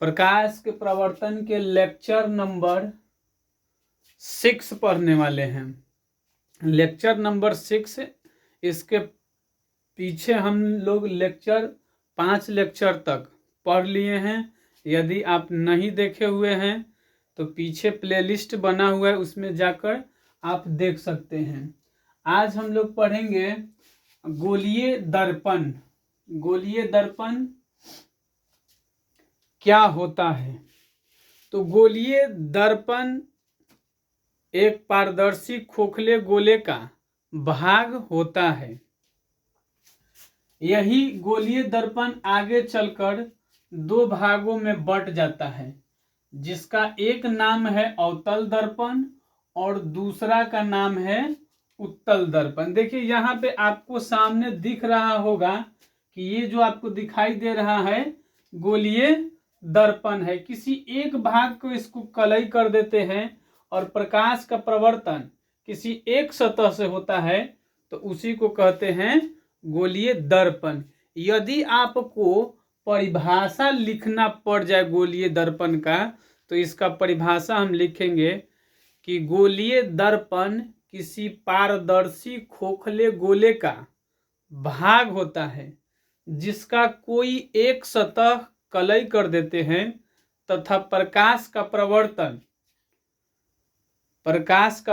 प्रकाश के प्रवर्तन के लेक्चर नंबर 6 पढ़ने वाले हैं। लेक्चर नंबर 6, इसके पीछे हम लोग 5 लेक्चर तक पढ़ लिए हैं। यदि आप नहीं देखे हुए हैं तो पीछे प्लेलिस्ट बना हुआ है, उसमें जाकर आप देख सकते हैं। आज हम लोग पढ़ेंगे गोलीय दर्पण। गोलीय दर्पण क्या होता है? तो गोलीय दर्पण एक पारदर्शी खोखले गोले का भाग होता है। यही गोलीय दर्पण आगे चलकर 2 भागों में बंट जाता है, जिसका एक नाम है अवतल दर्पण और दूसरा का नाम है उत्तल दर्पण। देखिए यहाँ पे आपको सामने दिख रहा होगा कि ये जो आपको दिखाई दे रहा है गोलीय दर्पण है। किसी एक भाग को इसको कलई कर देते हैं और प्रकाश का प्रवर्तन किसी एक सतह से होता है तो उसी को कहते हैं गोलीय दर्पण। यदि आपको परिभाषा लिखना पड़ जाए गोलीय दर्पण का, तो इसका परिभाषा हम लिखेंगे कि गोलीय दर्पण किसी पारदर्शी खोखले गोले का भाग होता है जिसका कोई एक सतह कलई कर देते हैं तथा प्रकाश का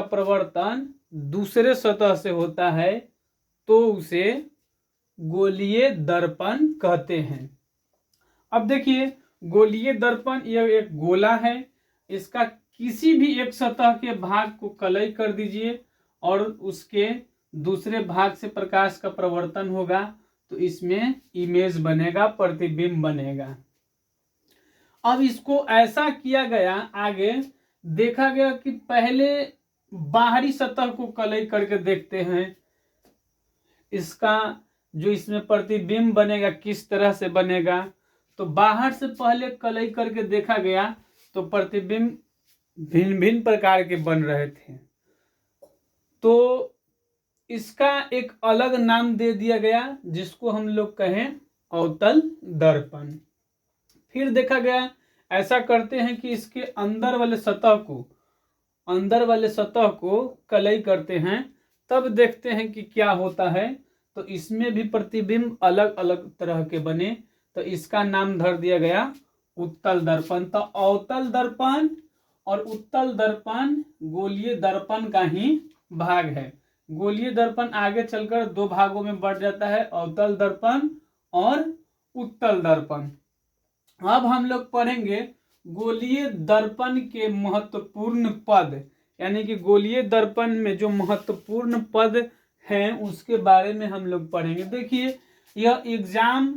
प्रवर्तन दूसरे सतह से होता है तो उसे गोलीय दर्पण कहते हैं। अब देखिए गोलीय दर्पण यह एक गोला है, इसका किसी भी एक सतह के भाग को कलई कर दीजिए और उसके दूसरे भाग से प्रकाश का प्रवर्तन होगा तो इसमें इमेज बनेगा, प्रतिबिंब बनेगा। अब इसको ऐसा किया गया, आगे देखा गया कि पहले बाहरी सतह को कलई करके देखते हैं, इसका जो इसमें प्रतिबिंब बनेगा किस तरह से बनेगा। तो बाहर से पहले कलई करके देखा गया तो प्रतिबिंब भिन्न भिन्न प्रकार के बन रहे थे, तो इसका एक अलग नाम दे दिया गया जिसको हम लोग कहें अवतल दर्पण। फिर देखा गया ऐसा करते हैं कि इसके अंदर वाले सतह को कलई करते हैं, तब देखते हैं कि क्या होता है। तो इसमें भी प्रतिबिंब अलग अलग तरह के बने तो इसका नाम धर दिया गया उत्तल दर्पण। तो अवतल दर्पण और उत्तल दर्पण गोलीय दर्पण का ही भाग है। गोलीय दर्पण आगे चलकर 2 भागों में बढ़ जाता है, अवतल दर्पण और उत्तल दर्पण। अब हम लोग पढ़ेंगे गोलीय दर्पण के महत्वपूर्ण पद, यानी कि गोलीय दर्पण में जो महत्वपूर्ण पद हैं उसके बारे में हम लोग पढ़ेंगे। देखिए यह एग्जाम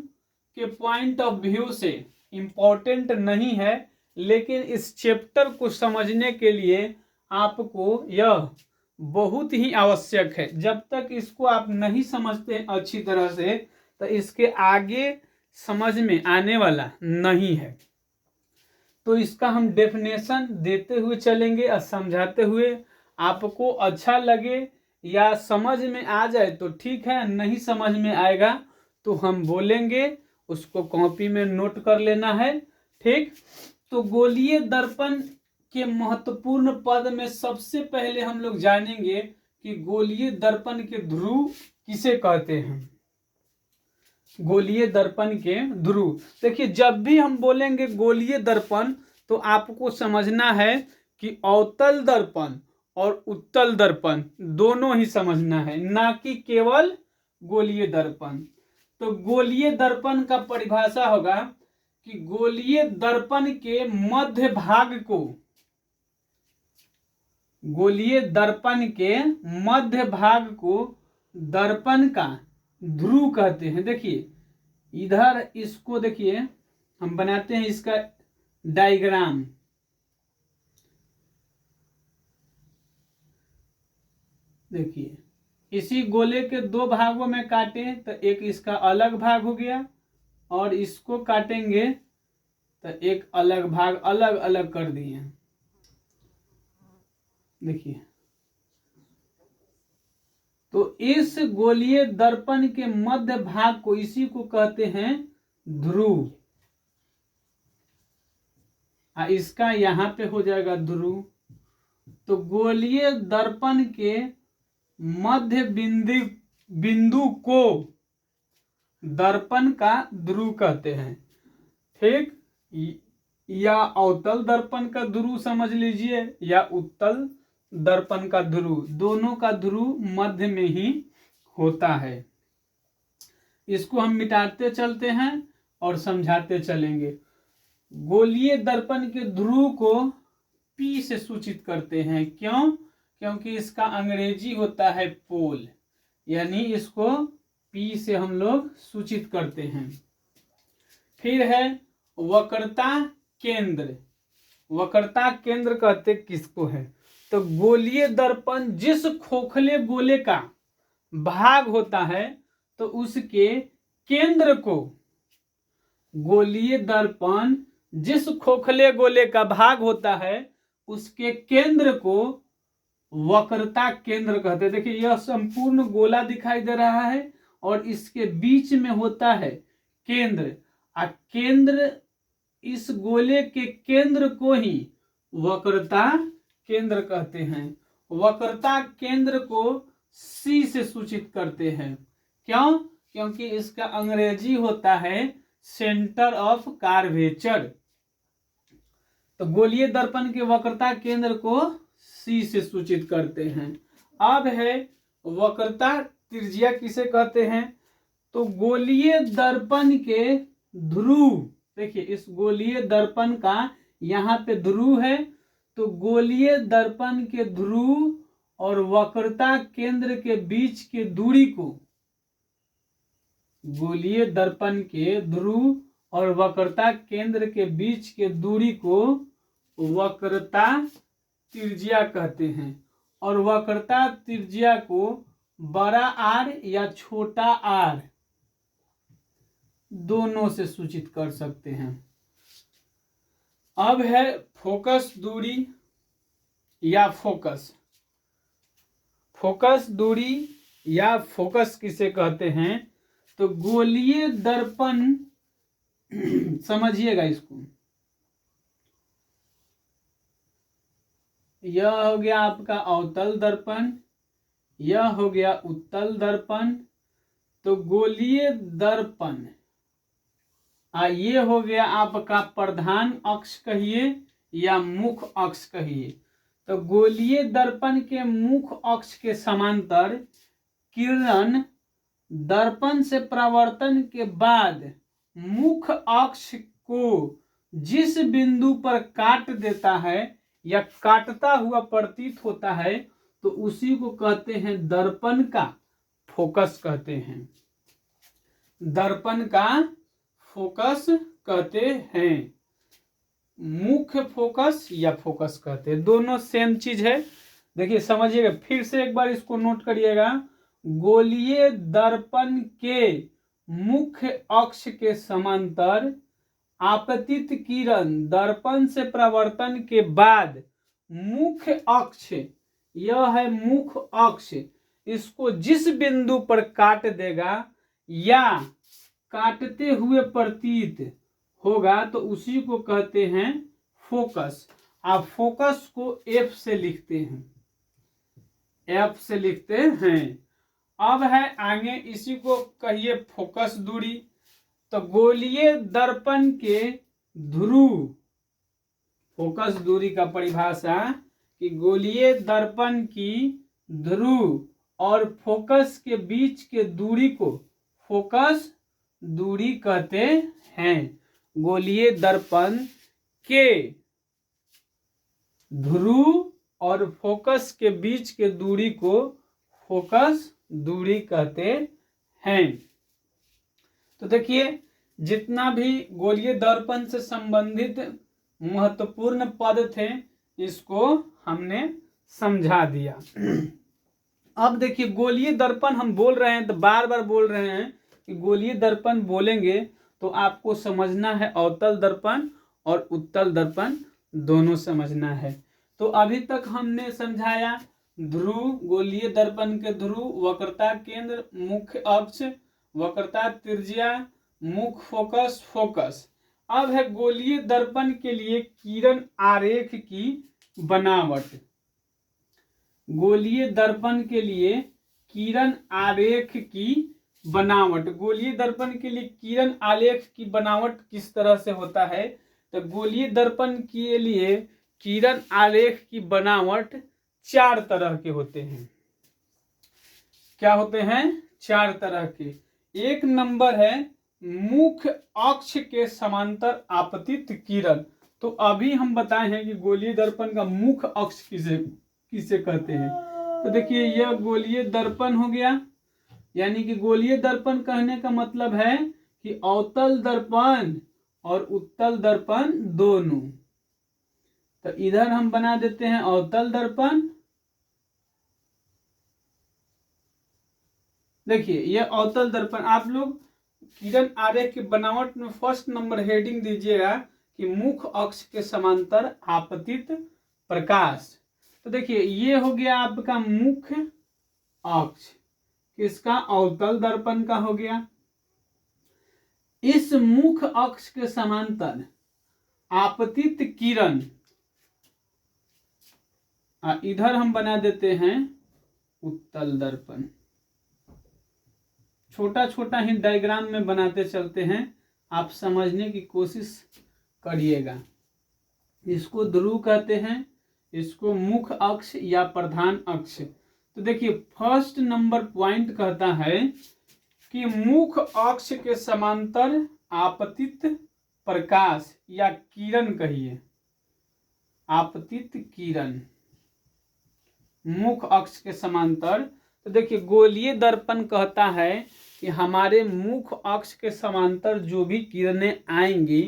के पॉइंट ऑफ व्यू से इम्पोर्टेंट नहीं है, लेकिन इस चैप्टर को समझने के लिए आपको यह बहुत ही आवश्यक है। जब तक इसको आप नहीं समझते अच्छी तरह से तो इसके आगे समझ में आने वाला नहीं है। तो इसका हम डेफिनेशन देते हुए चलेंगे और समझाते हुए, आपको अच्छा लगे या समझ में आ जाए तो ठीक है, नहीं समझ में आएगा तो हम बोलेंगे, उसको कॉपी में नोट कर लेना है, ठीक। तो गोलीय दर्पण के महत्वपूर्ण पद में सबसे पहले हम लोग जानेंगे कि गोलीय दर्पण के ध्रुव किसे कहते हैं। गोलीय दर्पण के ध्रुव, देखिए जब भी हम बोलेंगे गोलीय दर्पण तो आपको समझना है कि अवतल दर्पण और उत्तल दर्पण दोनों ही समझना है, ना कि केवल गोलीय दर्पण। तो गोलीय दर्पण का परिभाषा होगा कि गोलीय दर्पण के मध्य भाग को, गोलीय दर्पण के मध्य भाग को दर्पण का ध्रुव कहते हैं। देखिए इधर इसको देखिए हम बनाते हैं इसका डायग्राम। देखिए इसी गोले के 2 भागों में काटे तो एक इसका अलग भाग हो गया और इसको काटेंगे तो एक अलग भाग अलग अलग कर दिए। देखिए तो इस गोलीय दर्पण के मध्य भाग को, इसी को कहते हैं ध्रुव। इसका यहाँ पे हो जाएगा ध्रुव। तो गोलीय दर्पण के मध्य बिंदु को दर्पण का ध्रुव कहते हैं। ठीक, या अवतल दर्पण का ध्रुव समझ लीजिए या उत्तल दर्पण का ध्रुव, दोनों का ध्रुव मध्य में ही होता है। इसको हम मिटाते चलते हैं और समझाते चलेंगे। गोलीय दर्पण के ध्रुव को P से सूचित करते हैं। क्यों? क्योंकि इसका अंग्रेजी होता है पोल, यानी इसको P से हम लोग सूचित करते हैं। फिर है वक्रता केंद्र। वक्रता केंद्र कहते किसको है? तो गोलीय दर्पण जिस खोखले गोले का भाग होता है तो उसके केंद्र को, गोलीय दर्पण जिस खोखले गोले का भाग होता है उसके केंद्र को वक्रता केंद्र कहते हैं। देखिए यह संपूर्ण गोला दिखाई दे रहा है और इसके बीच में होता है केंद्र। केंद्र, इस गोले के केंद्र को ही वक्रता केंद्र कहते हैं। वक्रता केंद्र को C से सूचित करते हैं। क्यों? क्योंकि इसका अंग्रेजी होता है सेंटर ऑफ कार्वेचर। तो गोलीय दर्पण के वक्रता केंद्र को C से सूचित करते हैं। अब है वक्रता त्रिज्या किसे कहते हैं? तो गोलीय दर्पण के ध्रुव, देखिए इस गोलीय दर्पण का यहाँ पे ध्रुव है, तो गोलीय दर्पण के ध्रुव और वक्रता केंद्र के बीच के दूरी को, गोलीय दर्पण के ध्रुव और वक्रता केंद्र के बीच के दूरी को वक्रता त्रिज्या कहते हैं। और वक्रता त्रिज्या को बड़ा R या छोटा r दोनों से सूचित कर सकते हैं। अब है फोकस दूरी या फोकस। फोकस दूरी या फोकस किसे कहते हैं? तो गोलीय दर्पण, समझिएगा इसको, यह हो गया आपका अवतल दर्पण, यह हो गया उत्तल दर्पण। तो गोलीय दर्पण ये हो गया आपका प्रधान अक्ष कहिए या मुख्य अक्ष कहिए। तो गोलीय दर्पण के मुख्य अक्ष के समांतर किरण दर्पण से परावर्तन के बाद मुख्य अक्ष को जिस बिंदु पर काट देता है या काटता हुआ प्रतीत होता है तो उसी को कहते हैं दर्पण का फोकस कहते हैं। दर्पण का फोकस कहते हैं, मुख्य फोकस या फोकस कहते हैं, दोनों सेम चीज है। देखिए समझिएगा, फिर से एक बार इसको नोट करिएगा। गोलीय दर्पण के मुख्य अक्ष के समांतर आपतित किरण दर्पण से परावर्तन के बाद मुख्य अक्ष, यह है मुख्य अक्ष, इसको जिस बिंदु पर काट देगा या काटते हुए प्रतीत होगा तो उसी को कहते हैं फोकस। आप फोकस को F से लिखते हैं, F से लिखते हैं। अब है आगे, इसी को कहिए फोकस दूरी। तो गोलीय दर्पण के ध्रुव, फोकस दूरी का परिभाषा कि गोलीय दर्पण की ध्रुव और फोकस के बीच के दूरी को फोकस दूरी कहते हैं। गोलीय दर्पण के ध्रुव और फोकस के बीच के दूरी को फोकस दूरी कहते हैं। तो देखिए जितना भी गोलीय दर्पण से संबंधित महत्वपूर्ण पद थे इसको हमने समझा दिया। अब देखिए गोलीय दर्पण हम बोल रहे हैं तो बार बार बोल रहे हैं कि गोलीय दर्पण बोलेंगे तो आपको समझना है अवतल दर्पण और उत्तल दर्पण दोनों समझना है। तो अभी तक हमने समझाया ध्रुव, गोलीय दर्पण के ध्रुव, वक्रता केंद्र, मुख्य अक्ष, वक्रता त्रिज्या, मुख्य फोकस, फोकस। अब है गोलीय दर्पण के लिए किरण आरेख की बनावट। गोलीय दर्पण के लिए किरण आरेख की बनावट। गोलीय दर्पण के लिए किरण आलेख की बनावट किस तरह से होता है? तो गोलीय दर्पण के लिए किरण आलेख की बनावट 4 तरह के होते हैं। क्या होते हैं? 4 तरह के। एक नंबर है मुख्य अक्ष के समांतर आपतित किरण। तो अभी हम बताए हैं कि गोलीय दर्पण का मुख्य अक्ष किसे कहते हैं। तो देखिए यह गोलीय दर्पण हो गया, यानी कि गोलीय दर्पण कहने का मतलब है कि अवतल दर्पण और उत्तल दर्पण दोनों। तो इधर हम बना देते हैं अवतल दर्पण। देखिए यह अवतल दर्पण। आप लोग किरण आरेख की बनावट में फर्स्ट नंबर हेडिंग दीजिएगा कि मुख्य अक्ष के समांतर आपतित प्रकाश। तो देखिए ये हो गया आपका मुख्य अक्ष, किसका? अवतल दर्पण का हो गया। इस मुख्य अक्ष के समांतर आपतित किरण, इधर हम बना देते हैं उत्तल दर्पण। छोटा छोटा ही डायग्राम में बनाते चलते हैं, आप समझने की कोशिश करिएगा। इसको ध्रुव कहते हैं, इसको मुख्य अक्ष या प्रधान अक्ष। तो देखिए फर्स्ट नंबर पॉइंट कहता है कि मुख्य अक्ष के समांतर आपतित प्रकाश या किरण कहिए, आपतित किरण मुख्य अक्ष के समांतर। तो देखिए गोलीय दर्पण कहता है कि हमारे मुख्य अक्ष के समांतर जो भी किरणें आएंगी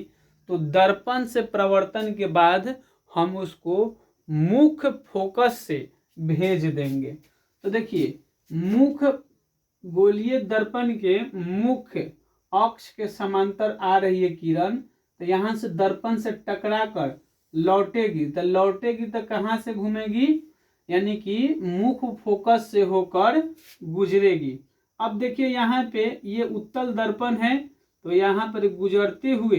तो दर्पण से प्रवर्तन के बाद हम उसको मुख्य फोकस से भेज देंगे। तो देखिए मुख्य गोलीय दर्पण के मुख्य अक्ष के समांतर आ रही है किरण, तो यहां से दर्पण से टकरा कर लौटेगी। तो कहां से घूमेगी? यानी कि मुख्य फोकस से होकर गुजरेगी। अब देखिए यहाँ पे ये उत्तल दर्पण है, तो यहाँ पर गुजरते हुए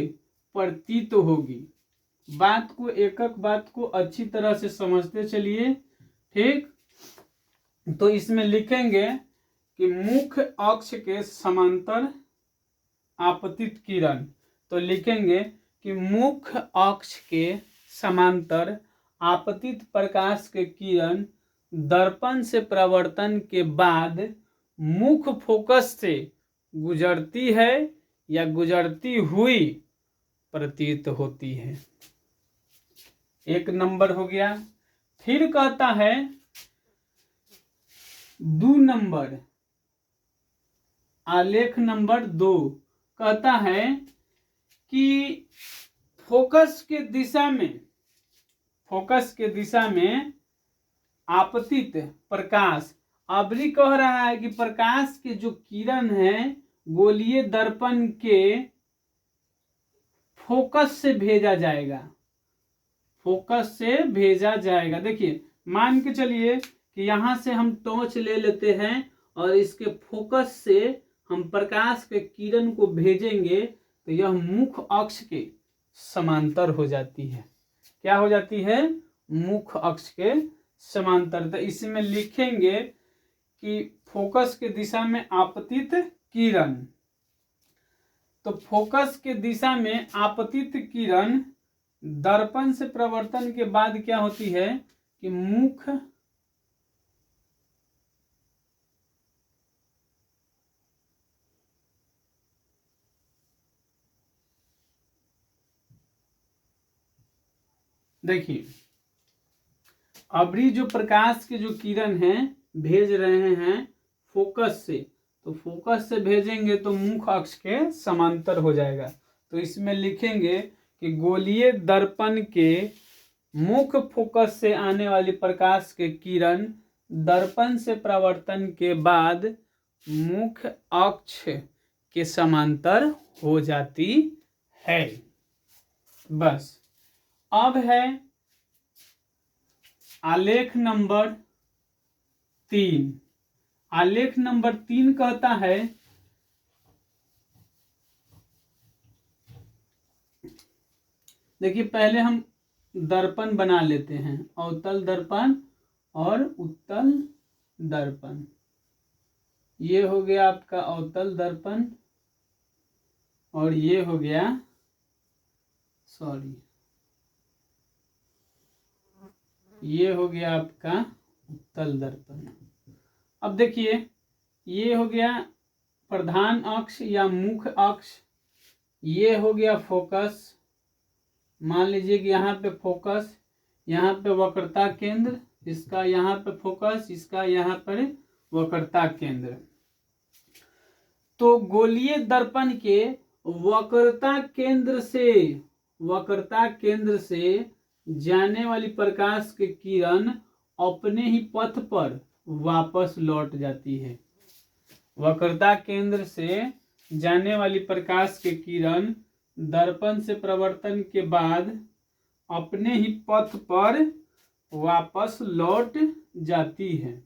प्रतीत होगी। बात को एक एक बात को अच्छी तरह से समझते चलिए, ठीक। तो इसमें लिखेंगे कि मुख्य अक्ष के समांतर आपतित किरण। तो लिखेंगे कि मुख्य अक्ष के समांतर आपतित प्रकाश के किरण दर्पण से प्रवर्तन के बाद मुख्य फोकस से गुजरती है या गुजरती हुई प्रतीत होती है। एक नंबर हो गया। फिर कहता है 2 नंबर, आलेख नंबर 2 कहता है कि फोकस के दिशा में आपतित प्रकाश। अबरी कह रहा है कि प्रकाश के जो किरण है गोलीय दर्पण के फोकस से भेजा जाएगा, फोकस से भेजा जाएगा। देखिए मान के चलिए कि यहां से हम टॉर्च ले लेते हैं और इसके फोकस से हम प्रकाश के किरण को भेजेंगे तो यह मुख्य अक्ष के समांतर हो जाती है। क्या हो जाती है? मुख्य अक्ष के समांतर। तो इसमें लिखेंगे कि फोकस के दिशा में आपतित किरण। तो फोकस के दिशा में आपतित किरण दर्पण से प्रवर्तन के बाद क्या होती है कि मुख्य देखिए अबरी जो प्रकाश के जो किरण हैं भेज रहे हैं फोकस से, तो फोकस से भेजेंगे तो मुख्य अक्ष के समांतर हो जाएगा। तो इसमें लिखेंगे कि गोलीय दर्पण के मुख्य फोकस से आने वाली प्रकाश के किरण दर्पण से प्रवर्तन के बाद मुख्य अक्ष के समांतर हो जाती है। बस। अब है आलेख नंबर 3। आलेख नंबर 3 कहता है देखिए पहले हम दर्पण बना लेते हैं, अवतल दर्पण और उत्तल दर्पण। ये हो गया आपका अवतल दर्पण और ये हो गया ये हो गया आपका उत्तल दर्पण। अब देखिए ये हो गया प्रधान अक्ष या मुख्य अक्ष, ये हो गया फोकस। मान लीजिए कि यहाँ पे फोकस, यहाँ पे वक्रता केंद्र, इसका यहाँ पे फोकस, इसका यहाँ पर वक्रता केंद्र। तो गोलीय दर्पण के वक्रता केंद्र से जाने वाली प्रकाश की किरण अपने ही पथ पर वापस लौट जाती है। वक्रता केंद्र से जाने वाली प्रकाश की किरण दर्पण से प्रवर्तन के बाद अपने ही पथ पर वापस लौट जाती है।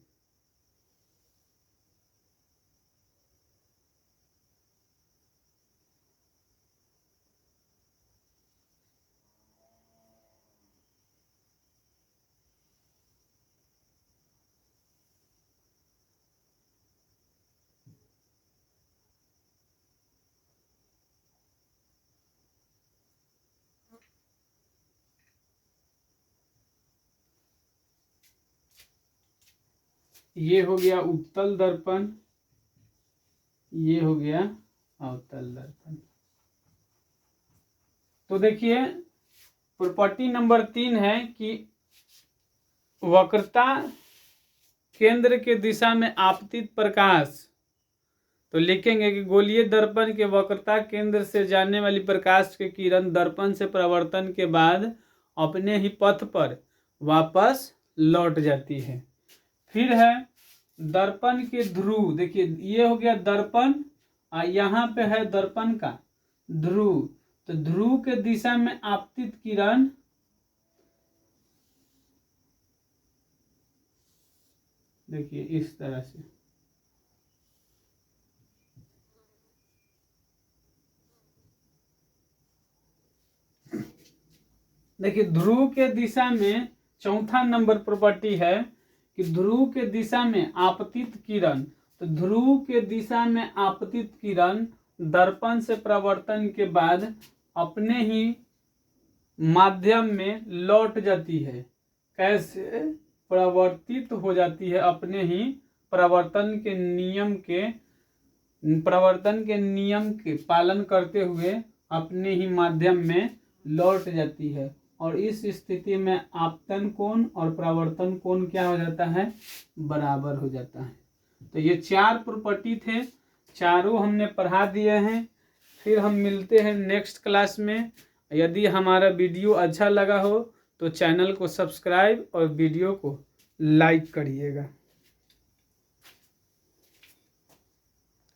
ये हो गया उत्तल दर्पण, ये हो गया अवतल दर्पण। तो देखिए प्रॉपर्टी नंबर 3 है कि वक्रता केंद्र के दिशा में आपतित प्रकाश, तो लिखेंगे कि गोलीय दर्पण के वक्रता केंद्र से जाने वाली प्रकाश की किरण दर्पण से प्रवर्तन के बाद अपने ही पथ पर वापस लौट जाती है। फिर है दर्पण के ध्रुव। देखिए ये हो गया दर्पण और यहाँ पे है दर्पण का ध्रुव। तो ध्रुव के दिशा में आपतित किरण देखिए इस तरह से, देखिए ध्रुव के दिशा में चौथा नंबर प्रॉपर्टी है कि ध्रुव के दिशा में आपतित किरण, तो ध्रुव के दिशा में आपतित किरण दर्पण से प्रवर्तन के बाद अपने ही माध्यम में लौट जाती है। कैसे प्रवर्तित हो जाती है? अपने ही प्रवर्तन के नियम के पालन करते हुए अपने ही माध्यम में लौट जाती है। और इस स्थिति में आपतन कोण और प्रवर्तन कोण क्या हो जाता है? बराबर हो जाता है। तो ये 4 प्रॉपर्टी थे, चारों हमने पढ़ा दिए हैं। फिर हम मिलते हैं नेक्स्ट क्लास में। यदि हमारा वीडियो अच्छा लगा हो तो चैनल को सब्सक्राइब और वीडियो को लाइक करिएगा।